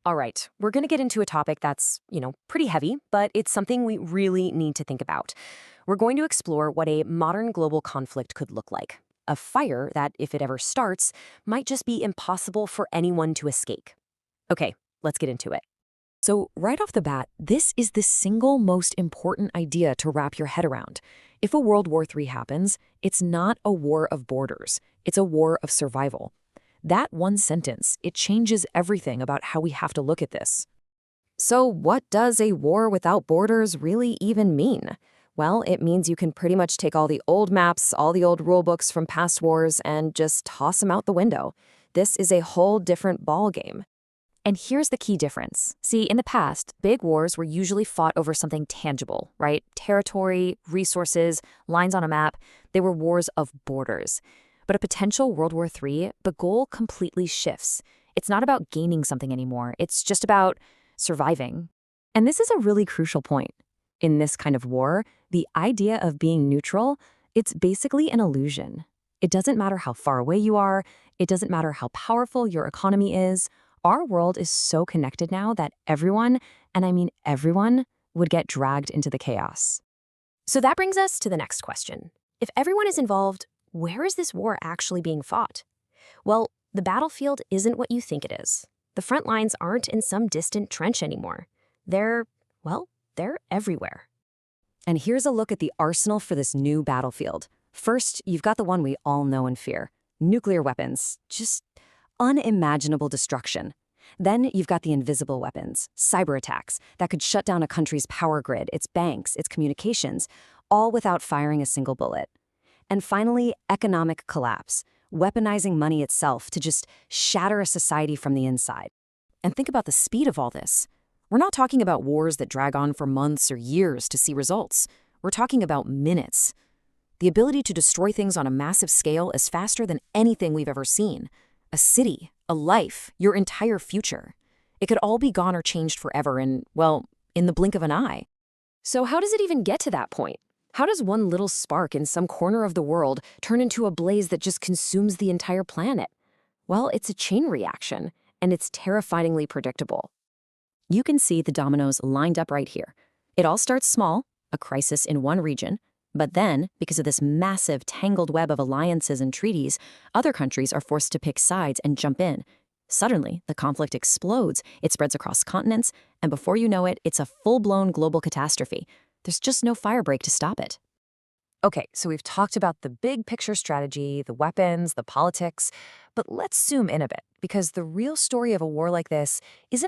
All right, we're going to get into a topic that's, pretty heavy, but it's something we really need to think about. We're going to explore what a modern global conflict could look like. A fire that, if it ever starts, might just be impossible for anyone to escape. Okay, let's get into it. So, right off the bat, this is the single most important idea to wrap your head around. If a World War III happens, it's not a war of borders, it's a war of survival. That one sentence, it changes everything about how we have to look at this. So what does a war without borders really even mean? Well, it means you can pretty much take all the old maps, all the old rule books from past wars, and just toss them out the window. This is a whole different ball game. And here's the key difference. See, in the past, big wars were usually fought over something tangible, right? Territory, resources, lines on a map. They were wars of borders. But a potential World War III, the goal completely shifts. It's not about gaining something anymore. It's just about surviving. And this is a really crucial point. In this kind of war, the idea of being neutral, it's basically an illusion. It doesn't matter how far away you are. It doesn't matter how powerful your economy is. Our world is so connected now that everyone, and I mean everyone, would get dragged into the chaos. So that brings us to the next question. If everyone is involved, where is this war actually being fought? Well, the battlefield isn't what you think it is. The front lines aren't in some distant trench anymore. They're everywhere. And here's a look at the arsenal for this new battlefield. First, you've got the one we all know and fear. Nuclear weapons. Just unimaginable destruction. Then you've got the invisible weapons, cyber attacks, that could shut down a country's power grid, its banks, its communications, all without firing a single bullet. And finally, economic collapse, weaponizing money itself to just shatter a society from the inside. And think about the speed of all this. We're not talking about wars that drag on for months or years to see results. We're talking about minutes. The ability to destroy things on a massive scale is faster than anything we've ever seen. A city, a life, your entire future. It could all be gone or changed forever in the blink of an eye. So how does it even get to that point? How does one little spark in some corner of the world turn into a blaze that just consumes the entire planet? Well, it's a chain reaction, and it's terrifyingly predictable. You can see the dominoes lined up right here. It all starts small, a crisis in one region, but then, because of this massive tangled web of alliances and treaties, other countries are forced to pick sides and jump in. Suddenly, the conflict explodes, it spreads across continents, and before you know it, it's a full-blown global catastrophe. There's just no firebreak to stop it. Okay, so we've talked about the big picture strategy, the weapons, the politics, but let's zoom in a bit, because the real story of a war like this isn't